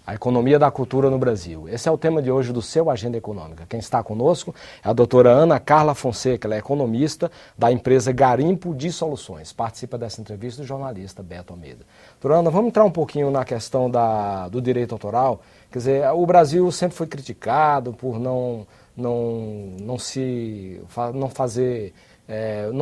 a economia da cultura no Brasil. Esse é o tema de hoje do seu Agenda Econômica. Quem está conosco é a doutora Ana Carla Fonseca, ela é economista da empresa Garimpo de Soluções. Participa dessa entrevista o jornalista Beto Almeida. Doutora Ana, vamos entrar um pouquinho na questão do direito autoral. Quer dizer, o Brasil sempre foi criticado por não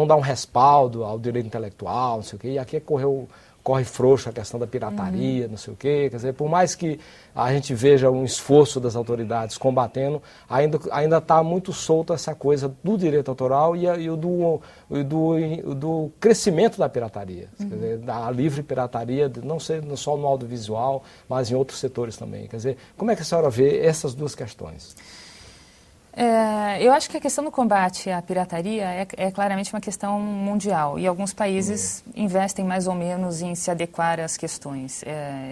dar um respaldo ao direito intelectual, não sei o quê, e aqui corre frouxo a questão da pirataria, não sei o quê, quer dizer, por mais que a gente veja um esforço das autoridades combatendo, ainda está muito solta essa coisa do direito autoral e do crescimento da pirataria, quer dizer, da livre pirataria, não só no audiovisual, mas em outros setores também. Quer dizer, como é que a senhora vê essas duas questões? Eu acho que a questão do combate à pirataria é claramente uma questão mundial e alguns países investem mais ou menos em se adequar às questões.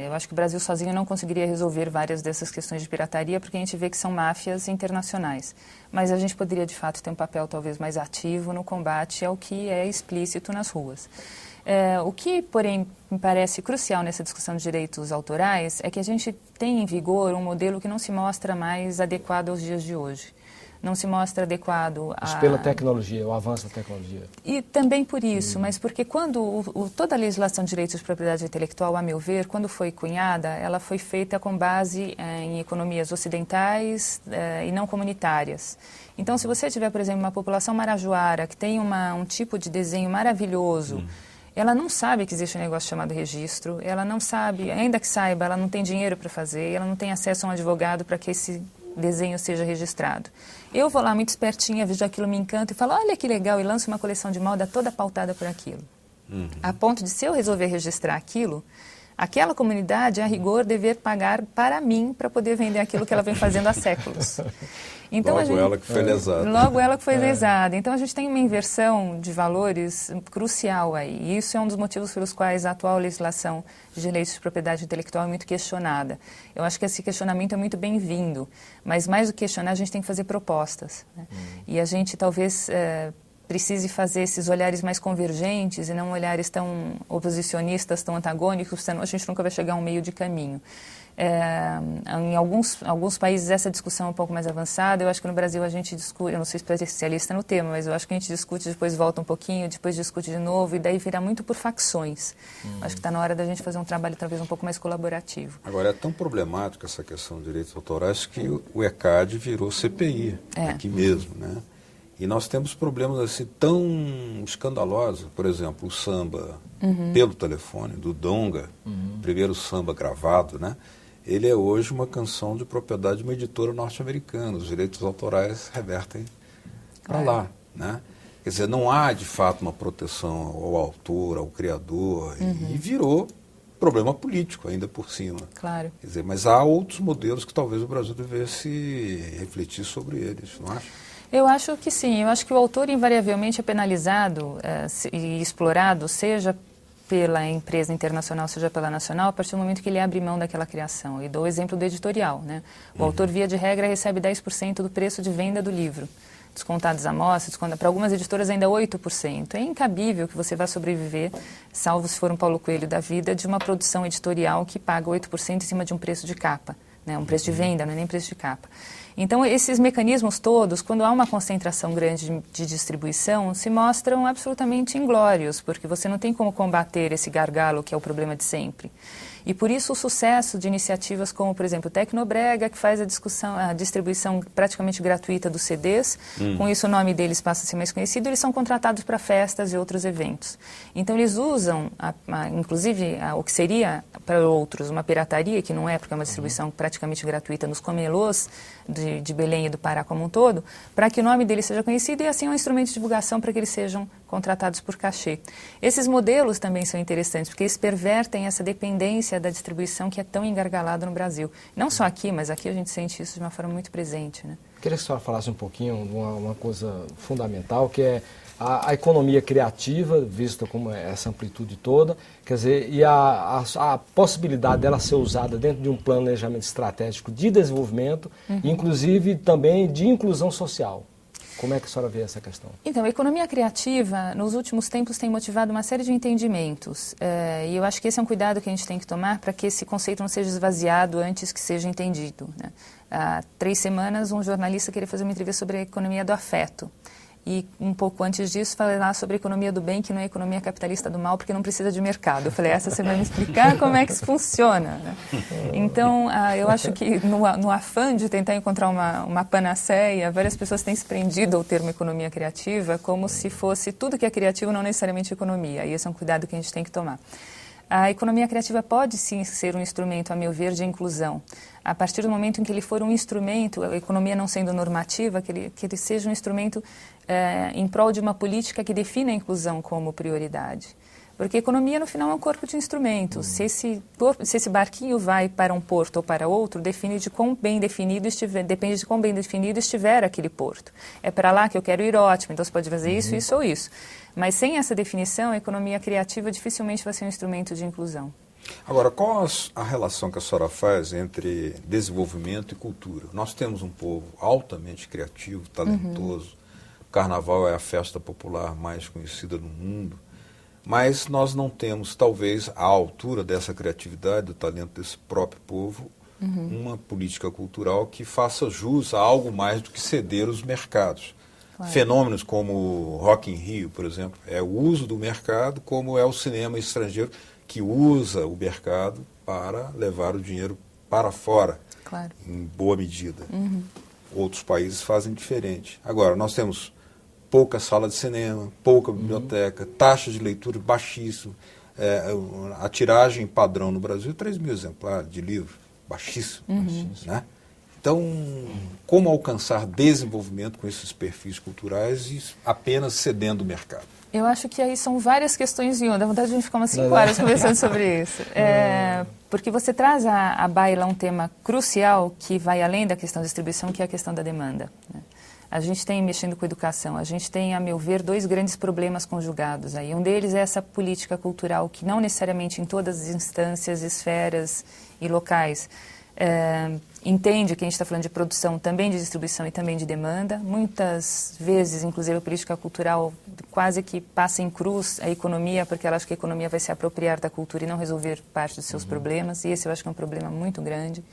Eu acho que o Brasil sozinho não conseguiria resolver várias dessas questões de pirataria porque a gente vê que são máfias internacionais. Mas a gente poderia, de fato, ter um papel talvez mais ativo no combate ao que é explícito nas ruas. O que, porém, me parece crucial nessa discussão de direitos autorais é que a gente tem em vigor um modelo que não se mostra mais adequado aos dias de hoje. Não se mostra adequado a... Isso pela tecnologia, o avanço da tecnologia. E também por isso, mas porque quando toda a legislação de direitos de propriedade intelectual, a meu ver, quando foi cunhada, ela foi feita com base em economias ocidentais e não comunitárias. Então, se você tiver, por exemplo, uma população marajoara que tem um tipo de desenho maravilhoso, ela não sabe que existe um negócio chamado registro, ela não sabe, ainda que saiba, ela não tem dinheiro para fazer, ela não tem acesso a um advogado para que esse desenho seja registrado. Eu vou lá muito espertinha, vejo aquilo, me encanta e falo, olha que legal, e lanço uma coleção de moda toda pautada por aquilo. A ponto de, se eu resolver registrar aquilo, aquela comunidade, a rigor, dever pagar para mim para poder vender aquilo que ela vem fazendo há séculos. Então, ela que foi lesada. Logo ela que foi lesada. Então a gente tem uma inversão de valores crucial aí. E isso é um dos motivos pelos quais a atual legislação de direitos de propriedade intelectual é muito questionada. Eu acho que esse questionamento é muito bem-vindo, mas mais do que questionar, a gente tem que fazer propostas, né? E a gente talvez precise fazer esses olhares mais convergentes e não olhares tão oposicionistas, tão antagônicos, senão a gente nunca vai chegar a um meio de caminho. Em alguns países essa discussão é um pouco mais avançada. Eu acho que no Brasil a gente discute, eu não sou especialista no tema, mas eu acho que a gente discute, depois volta um pouquinho, depois discute de novo e daí vira muito por facções. Acho que está na hora da gente fazer um trabalho talvez um pouco mais colaborativo. Agora, é tão problemático essa questão de direitos autorais que o ECAD virou CPI aqui mesmo, né? E nós temos problemas assim tão escandalosos, por exemplo, o samba pelo telefone, do Donga, primeiro samba gravado, né? Ele é hoje uma canção de propriedade de uma editora norte-americana. Os direitos autorais revertem para lá, né? Quer dizer, não há de fato uma proteção ao autor, ao criador, e virou problema político ainda por cima. Claro. Quer dizer, mas há outros modelos que talvez o Brasil devesse refletir sobre eles, não acha? Eu acho que sim. Eu acho que o autor invariavelmente é penalizado e explorado, seja pela empresa internacional, seja pela nacional, a partir do momento que ele abre mão daquela criação. E dou o exemplo do editorial, né? O autor, via de regra, recebe 10% do preço de venda do livro. Descontados amostras, para algumas editoras ainda 8%. É incabível que você vá sobreviver, salvo se for um Paulo Coelho da vida, de uma produção editorial que paga 8% em cima de um preço de capa, né? Um preço de venda, não é nem preço de capa. Então, esses mecanismos todos, quando há uma concentração grande de distribuição, se mostram absolutamente inglórios, porque você não tem como combater esse gargalo que é o problema de sempre. E por isso o sucesso de iniciativas como, por exemplo, o Tecnobrega, que faz a distribuição praticamente gratuita dos CDs, com isso o nome deles passa a ser mais conhecido, eles são contratados para festas e outros eventos. Então eles usam, inclusive, o que seria para outros uma pirataria, que não é, porque é uma distribuição praticamente gratuita nos comelôs de Belém e do Pará como um todo, para que o nome deles seja conhecido e assim é um instrumento de divulgação para que eles sejam contratados por cachê. Esses modelos também são interessantes, porque eles pervertem essa dependência da distribuição que é tão engargalada no Brasil. Não só aqui, mas aqui a gente sente isso de uma forma muito presente, né? Queria que a senhora falasse um pouquinho de uma coisa fundamental, que é a economia criativa, vista como essa amplitude toda, quer dizer, e a possibilidade dela ser usada dentro de um planejamento estratégico de desenvolvimento, inclusive também de inclusão social. Como é que a senhora vê essa questão? Então, a economia criativa, nos últimos tempos, tem motivado uma série de entendimentos. E eu acho que esse é um cuidado que a gente tem que tomar para que esse conceito não seja esvaziado antes que seja entendido, né? Há 3 semanas, um jornalista queria fazer uma entrevista sobre a economia do afeto. E um pouco antes disso, falei lá sobre a economia do bem, que não é a economia capitalista do mal, porque não precisa de mercado. Eu falei, essa você vai me explicar como é que isso funciona, né? Então, eu acho que no afã de tentar encontrar uma panaceia, várias pessoas têm se prendido ao termo economia criativa como se fosse tudo que é criativo, não necessariamente economia. E esse é um cuidado que a gente tem que tomar. A economia criativa pode sim ser um instrumento, a meu ver, de inclusão. A partir do momento em que ele for um instrumento, a economia não sendo normativa, que ele seja um instrumento em prol de uma política que defina a inclusão como prioridade. Porque a economia, no final, é um corpo de instrumentos. Se esse barquinho vai para um porto ou para outro, depende de quão bem definido estiver aquele porto. É para lá que eu quero ir, ótimo, então você pode fazer isso, isso ou isso. Mas sem essa definição, a economia criativa dificilmente vai ser um instrumento de inclusão. Agora, qual a relação que a senhora faz entre desenvolvimento e cultura? Nós temos um povo altamente criativo, talentoso. O Carnaval é a festa popular mais conhecida do mundo. Mas nós não temos, talvez, à altura dessa criatividade, do talento desse próprio povo, uma política cultural que faça jus a algo mais do que ceder os mercados. Claro. Fenômenos como o Rock in Rio, por exemplo, é o uso do mercado, como é o cinema estrangeiro, que usa o mercado para levar o dinheiro para fora, claro, em boa medida. Outros países fazem diferente. Agora, nós temos pouca sala de cinema, pouca biblioteca, taxa de leitura baixíssima. A tiragem padrão no Brasil é 3 mil exemplares de livro, baixíssimo. Né? Então, como alcançar desenvolvimento com esses perfis culturais e apenas cedendo o mercado? Eu acho que aí são várias questões em uma. Dá vontade de a gente ficar umas 5 horas conversando sobre isso. Porque você traz à baila um tema crucial que vai além da questão da distribuição, que é a questão da demanda, né? A gente tem, mexendo com educação, a gente tem, a meu ver, 2 grandes problemas conjugados aí. Um deles é essa política cultural que não necessariamente em todas as instâncias, esferas e locais entende que a gente está falando de produção, também de distribuição e também de demanda. Muitas vezes, inclusive, a política cultural quase que passa em cruz a economia, porque ela acha que a economia vai se apropriar da cultura e não resolver parte dos seus problemas, e esse eu acho que é um problema muito grande.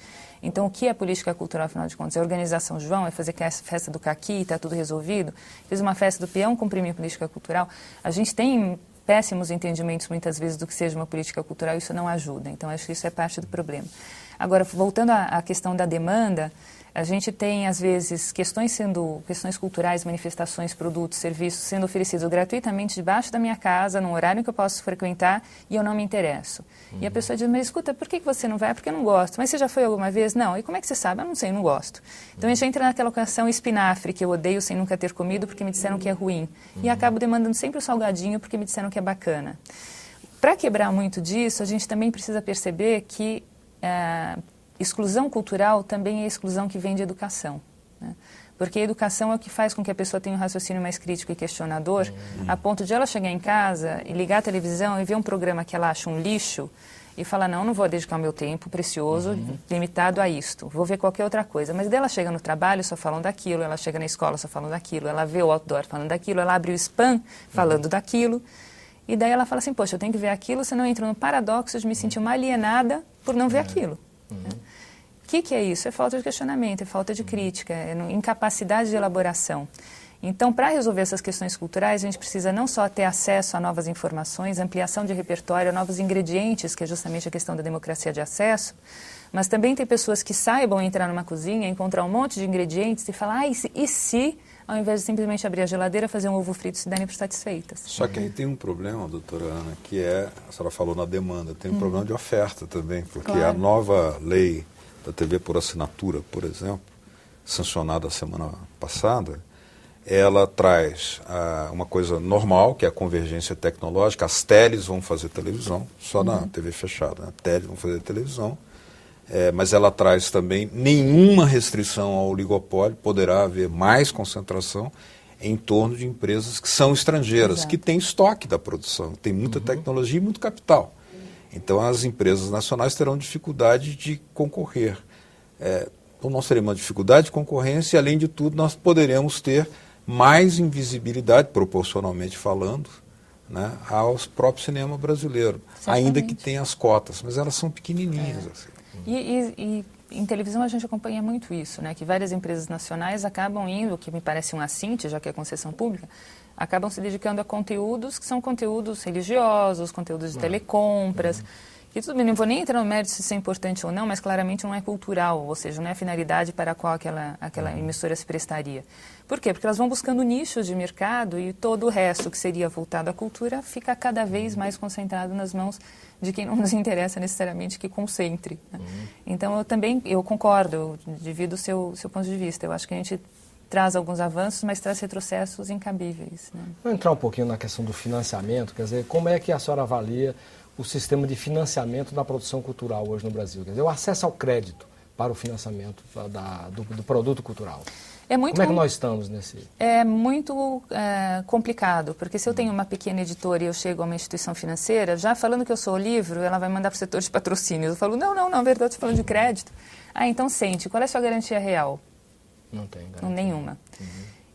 Então, o que é política cultural, afinal de contas? É a organização João, é fazer que essa festa do caqui e está tudo resolvido? Fiz uma festa do peão, cumpri minha política cultural. A gente tem péssimos entendimentos, muitas vezes, do que seja uma política cultural, e isso não ajuda. Então, acho que isso é parte do problema. Agora, voltando à questão da demanda, a gente tem, às vezes, questões culturais, manifestações, produtos, serviços sendo oferecidos gratuitamente debaixo da minha casa, num horário que eu posso frequentar, e eu não me interesso. E a pessoa diz, mas escuta, por que você não vai? Porque eu não gosto. Mas você já foi alguma vez? Não. E como é que você sabe? Eu não sei, eu não gosto. Então a gente entra naquela canção espinafre, que eu odeio sem nunca ter comido porque me disseram que é ruim. E acabo demandando sempre o salgadinho porque me disseram que é bacana. Para quebrar muito disso, a gente também precisa perceber que exclusão cultural também é exclusão que vem de educação, né? Porque a educação é o que faz com que a pessoa tenha um raciocínio mais crítico e questionador, a ponto de ela chegar em casa e ligar a televisão e ver um programa que ela acha um lixo e falar, não vou dedicar o meu tempo precioso, limitado a isto, vou ver qualquer outra coisa. Mas daí ela chega no trabalho só falando daquilo, ela chega na escola só falando daquilo, ela vê o outdoor falando daquilo, ela abre o spam falando daquilo. E daí ela fala assim, poxa, eu tenho que ver aquilo, senão eu entro no paradoxo de me sentir uma alienada por não ver aquilo. Né? O que é isso? É falta de questionamento, é falta de crítica, é incapacidade de elaboração. Então, para resolver essas questões culturais, a gente precisa não só ter acesso a novas informações, ampliação de repertório, a novos ingredientes, que é justamente a questão da democracia de acesso, mas também ter pessoas que saibam entrar numa cozinha, encontrar um monte de ingredientes e falar, e se, ao invés de simplesmente abrir a geladeira, fazer um ovo frito e se darem por satisfeitas. Só que aí tem um problema, doutora Ana, que é, a senhora falou na demanda, tem um problema de oferta também, porque a nova lei da TV por assinatura, por exemplo, sancionada a semana passada, ela traz uma coisa normal, que é a convergência tecnológica. As teles vão fazer televisão, só na TV fechada, né? Teles vão fazer televisão, mas ela traz também nenhuma restrição ao oligopólio, poderá haver mais concentração em torno de empresas que são estrangeiras, Exato. Que têm estoque da produção, tem muita tecnologia e muito capital. Então as empresas nacionais terão dificuldade de concorrer. Então nós teremos uma dificuldade de concorrência e, além de tudo, nós poderemos ter mais invisibilidade, proporcionalmente falando, né, ao próprio cinema brasileiro, ainda que tenha as cotas, mas elas são pequenininhas. Assim. E em televisão a gente acompanha muito isso, né, que várias empresas nacionais acabam indo, que me parece um assinte, já que é concessão pública, acabam se dedicando a conteúdos que são conteúdos religiosos, conteúdos de telecompras, que tudo bem, não vou nem entrar no mérito se isso é importante ou não, mas claramente não é cultural, ou seja, não é a finalidade para a qual aquela emissora se prestaria. Por quê? Porque elas vão buscando nichos de mercado e todo o resto que seria voltado à cultura fica cada vez mais concentrado nas mãos de quem não nos interessa necessariamente que concentre. Né? Então, eu concordo, eu divido o seu ponto de vista. Eu acho que a gente traz alguns avanços, mas traz retrocessos incabíveis. Né? Vamos entrar um pouquinho na questão do financiamento, quer dizer, como é que a senhora avalia o sistema de financiamento da produção cultural hoje no Brasil? Quer dizer, o acesso ao crédito para o financiamento do produto cultural. Como é que nós estamos nesse? É muito complicado, porque se eu tenho uma pequena editora e eu chego a uma instituição financeira, já falando que eu sou o livro, ela vai mandar para o setor de patrocínios. Eu falo, não, na verdade estou falando de crédito. Ah, então sente, qual é a sua garantia real? Não tem garantia. Nenhuma.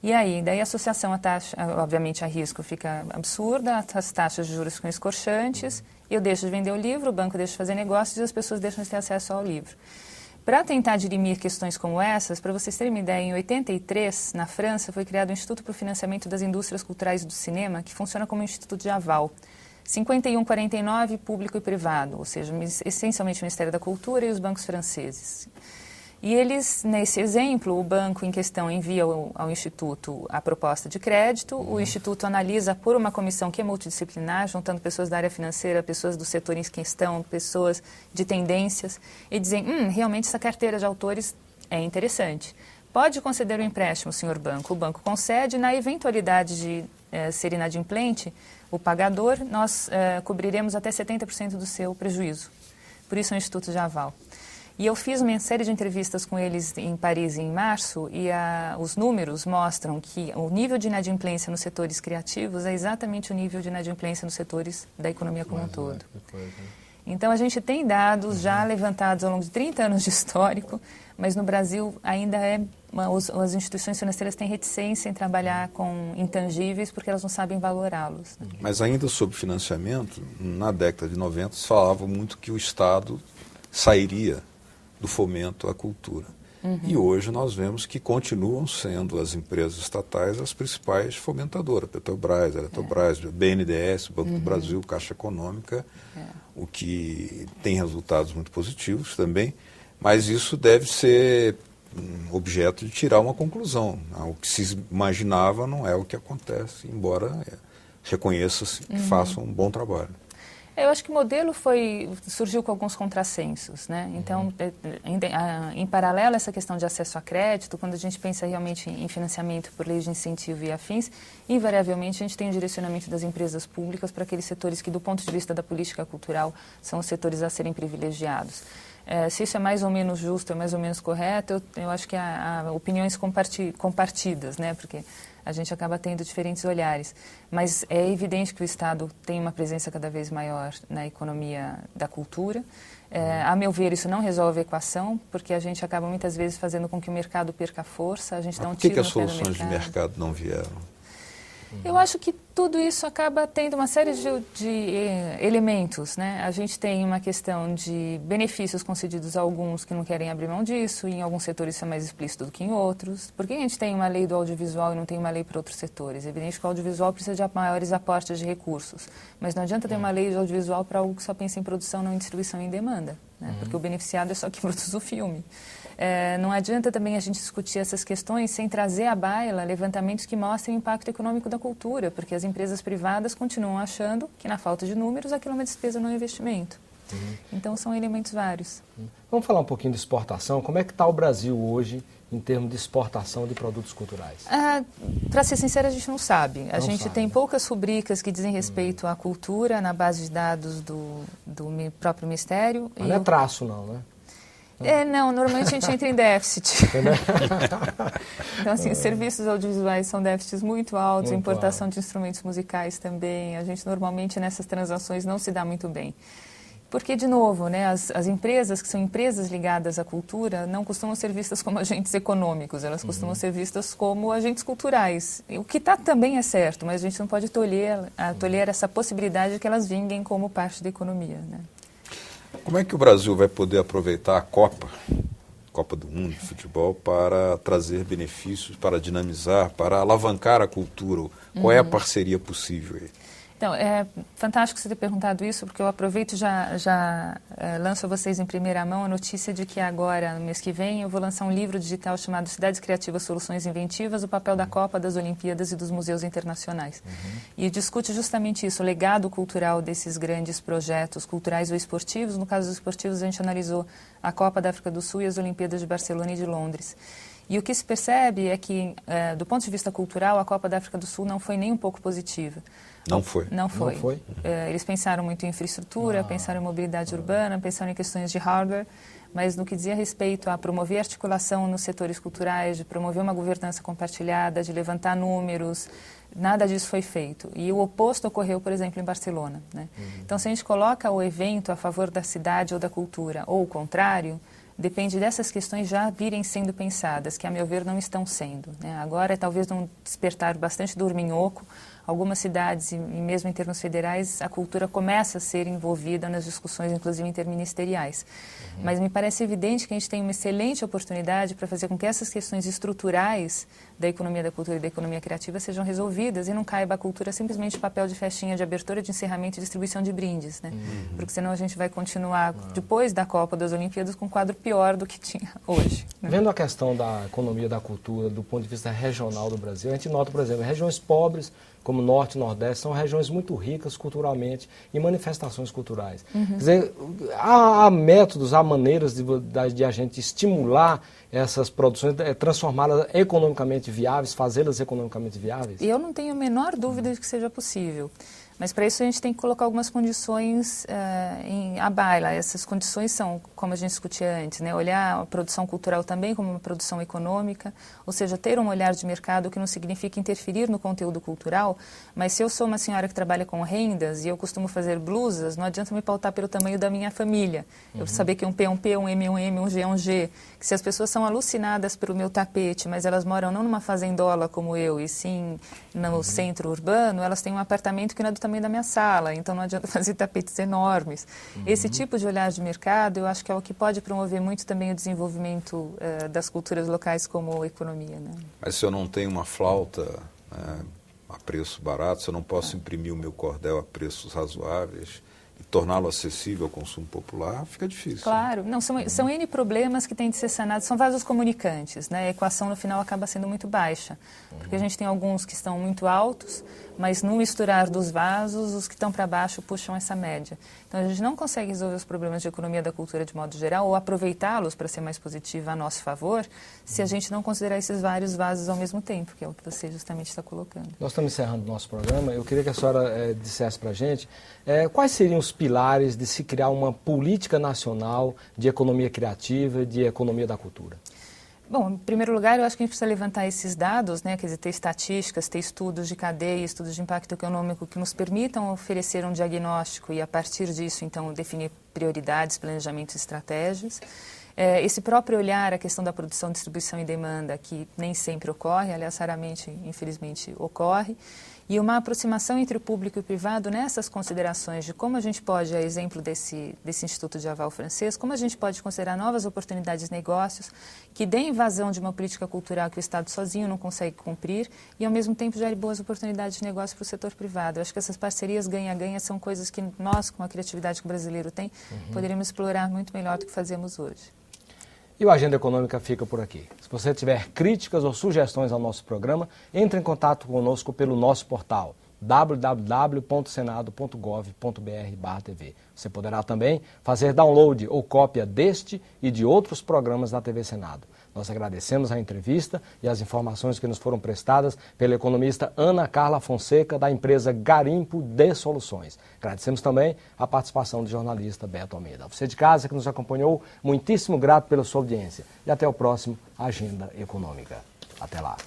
E aí, daí a associação à taxa, obviamente a risco fica absurda, as taxas de juros ficam escorchantes, eu deixo de vender o livro, o banco deixa de fazer negócios e as pessoas deixam de ter acesso ao livro. Para tentar dirimir questões como essas, para vocês terem uma ideia, em 83, na França, foi criado o Instituto para o Financiamento das Indústrias Culturais do Cinema, que funciona como um instituto de aval. 51-49, público e privado, ou seja, essencialmente o Ministério da Cultura e os bancos franceses. E eles, nesse exemplo, o banco em questão envia ao Instituto a proposta de crédito, o Instituto analisa por uma comissão que é multidisciplinar, juntando pessoas da área financeira, pessoas do setor em questão, pessoas de tendências, e dizem, realmente essa carteira de autores é interessante. Pode conceder o empréstimo, senhor banco. O banco concede, na eventualidade de ser inadimplente, o pagador, nós cobriremos até 70% do seu prejuízo. Por isso é um Instituto de aval. E eu fiz uma série de entrevistas com eles em Paris em março e os números mostram que o nível de inadimplência nos setores criativos é exatamente o nível de inadimplência nos setores da economia como um todo. Então, a gente tem dados já levantados ao longo de 30 anos de histórico, mas no Brasil ainda as instituições financeiras têm reticência em trabalhar com intangíveis porque elas não sabem valorá-los. Né? Mas ainda sobre financiamento, na década de 90 se falava muito que o Estado sairia do fomento à cultura. E hoje nós vemos que continuam sendo as empresas estatais as principais fomentadoras, Petrobras, Eletrobras, BNDES, Banco do Brasil, Caixa Econômica, o que tem resultados muito positivos também, mas isso deve ser objeto de tirar uma conclusão. O que se imaginava não é o que acontece, embora reconheça-se que façam um bom trabalho. Eu acho que o modelo surgiu com alguns contrassensos, né? Então, em paralelo a essa questão de acesso a crédito, quando a gente pensa realmente em financiamento por leis de incentivo e afins, invariavelmente a gente tem o direcionamento das empresas públicas para aqueles setores que, do ponto de vista da política cultural, são os setores a serem privilegiados. Se isso é mais ou menos justo, é mais ou menos correto, eu acho que há opiniões compartidas, né? Porque a gente acaba tendo diferentes olhares. Mas é evidente que o Estado tem uma presença cada vez maior na economia da cultura. A meu ver, isso não resolve a equação, porque a gente acaba muitas vezes fazendo com que o mercado perca força, a gente dá um tiro no pé do mercado. Por que as soluções de mercado não vieram? Eu acho que tudo isso acaba tendo uma série de elementos, né? A gente tem uma questão de benefícios concedidos a alguns que não querem abrir mão disso, e em alguns setores isso é mais explícito do que em outros. Por que a gente tem uma lei do audiovisual e não tem uma lei para outros setores? É evidente que o audiovisual precisa de maiores aportes de recursos, mas não adianta ter uma lei de audiovisual para algo que só pensa em produção, não em distribuição e em demanda, né? Porque o beneficiado é só quem produz o filme. Não adianta também a gente discutir essas questões sem trazer à baila levantamentos que mostrem o impacto econômico da cultura, porque as empresas privadas continuam achando que, na falta de números, aquilo é uma despesa, não é um investimento. Então, são elementos vários. Vamos falar um pouquinho de exportação. Como é que está o Brasil hoje em termos de exportação de produtos culturais? Para ser sincera, a gente não sabe. A gente tem poucas rubricas que dizem respeito à cultura na base de dados do próprio Ministério. Mas não é traço, não, né? Não, normalmente a gente entra em déficit. Então, assim, os serviços audiovisuais são déficits muito altos, a importação de instrumentos musicais também. A gente normalmente nessas transações não se dá muito bem. Porque, de novo, né, as empresas que são empresas ligadas à cultura não costumam ser vistas como agentes econômicos, elas costumam ser vistas como agentes culturais. O que também é certo, mas a gente não pode tolher essa possibilidade de que elas vinguem como parte da economia. Né? Como é que o Brasil vai poder aproveitar a Copa do Mundo de futebol para trazer benefícios, para dinamizar, para alavancar a cultura? Qual é a parceria possível aí? Então, é fantástico você ter perguntado isso, porque eu aproveito e já lanço a vocês em primeira mão a notícia de que agora, no mês que vem, eu vou lançar um livro digital chamado Cidades Criativas, Soluções Inventivas, o papel da Copa, das Olimpíadas e dos museus internacionais. E discute justamente isso, o legado cultural desses grandes projetos culturais ou esportivos. No caso dos esportivos, a gente analisou a Copa da África do Sul e as Olimpíadas de Barcelona e de Londres. E o que se percebe é que, do ponto de vista cultural, a Copa da África do Sul não foi nem um pouco positiva. Não foi? Não foi. Eles pensaram muito em infraestrutura, pensaram em mobilidade urbana, pensaram em questões de hardware, mas no que dizia respeito a promover articulação nos setores culturais, de promover uma governança compartilhada, de levantar números, nada disso foi feito. E o oposto ocorreu, por exemplo, em Barcelona. Né? Então, se a gente coloca o evento a favor da cidade ou da cultura, ou o contrário, depende dessas questões já virem sendo pensadas, que, a meu ver, não estão sendo. Né? Agora, talvez num despertar bastante dorminhoco, algumas cidades, e mesmo em termos federais, a cultura começa a ser envolvida nas discussões, inclusive interministeriais. Mas me parece evidente que a gente tem uma excelente oportunidade para fazer com que essas questões estruturais da economia da cultura e da economia criativa sejam resolvidas e não caiba a cultura simplesmente papel de festinha, de abertura, de encerramento e distribuição de brindes. Né? Porque senão a gente vai continuar, depois da Copa, das Olimpíadas, com um quadro pior do que tinha hoje. Né? Vendo a questão da economia da cultura do ponto de vista regional do Brasil, a gente nota, por exemplo, regiões pobres, como Norte e Nordeste, são regiões muito ricas culturalmente em manifestações culturais. Quer dizer, há métodos, há maneiras de a gente estimular essas produções, transformá-las economicamente viáveis, fazê-las economicamente viáveis? Eu não tenho a menor dúvida de que seja possível. Mas para isso a gente tem que colocar algumas condições à baila. Essas condições são, como a gente discutia antes, né? Olhar a produção cultural também como uma produção econômica, ou seja, ter um olhar de mercado que não significa interferir no conteúdo cultural, mas se eu sou uma senhora que trabalha com rendas e eu costumo fazer blusas, não adianta me pautar pelo tamanho da minha família. Eu preciso saber que um P é um P, um M é um M, um G é um G. Que se as pessoas são alucinadas pelo meu tapete, mas elas moram não numa fazendola como eu, e sim no centro urbano, elas têm um apartamento que não é do tamanho da minha sala, então não adianta fazer tapetes enormes. Esse tipo de olhar de mercado, eu acho que é o que pode promover muito também o desenvolvimento das culturas locais como economia. Né? Mas se eu não tenho uma flauta a preço barato, se eu não posso imprimir o meu cordel a preços razoáveis e torná-lo acessível ao consumo popular, fica difícil. Claro, não, são N problemas que têm de ser sanados, são vasos comunicantes, né? A equação no final acaba sendo muito baixa, porque a gente tem alguns que estão muito altos, mas no misturar dos vasos, os que estão para baixo puxam essa média. Então a gente não consegue resolver os problemas de economia da cultura de modo geral, ou aproveitá-los para ser mais positiva a nosso favor, se a gente não considerar esses vários vasos ao mesmo tempo, que é o que você justamente está colocando. Nós estamos encerrando o nosso programa. Eu queria que a senhora dissesse para a gente quais seriam os pilares de se criar uma política nacional de economia criativa e de economia da cultura. Bom, em primeiro lugar, eu acho que a gente precisa levantar esses dados, né? Quer dizer, ter estatísticas, ter estudos de cadeia, estudos de impacto econômico que nos permitam oferecer um diagnóstico e, a partir disso, então, definir prioridades, planejamentos e estratégias. Esse próprio olhar à questão da produção, distribuição e demanda, que nem sempre ocorre, aliás, raramente, infelizmente, ocorre. E uma aproximação entre o público e o privado nessas considerações de como a gente pode, a exemplo desse Instituto de Aval francês, como a gente pode considerar novas oportunidades de negócios que deem vazão de uma política cultural que o Estado sozinho não consegue cumprir e, ao mesmo tempo, gere boas oportunidades de negócio para o setor privado. Eu acho que essas parcerias ganha-ganha são coisas que nós, com a criatividade que o brasileiro tem, poderíamos explorar muito melhor do que fazemos hoje. E o Agenda Econômica fica por aqui. Se você tiver críticas ou sugestões ao nosso programa, entre em contato conosco pelo nosso portal www.senado.gov.br/TV. Você poderá também fazer download ou cópia deste e de outros programas da TV Senado. Nós agradecemos a entrevista e as informações que nos foram prestadas pela economista Ana Carla Fonseca, da empresa Garimpo de Soluções. Agradecemos também a participação do jornalista Beto Almeida. Você de casa que nos acompanhou, muitíssimo grato pela sua audiência. E até o próximo Agenda Econômica. Até lá.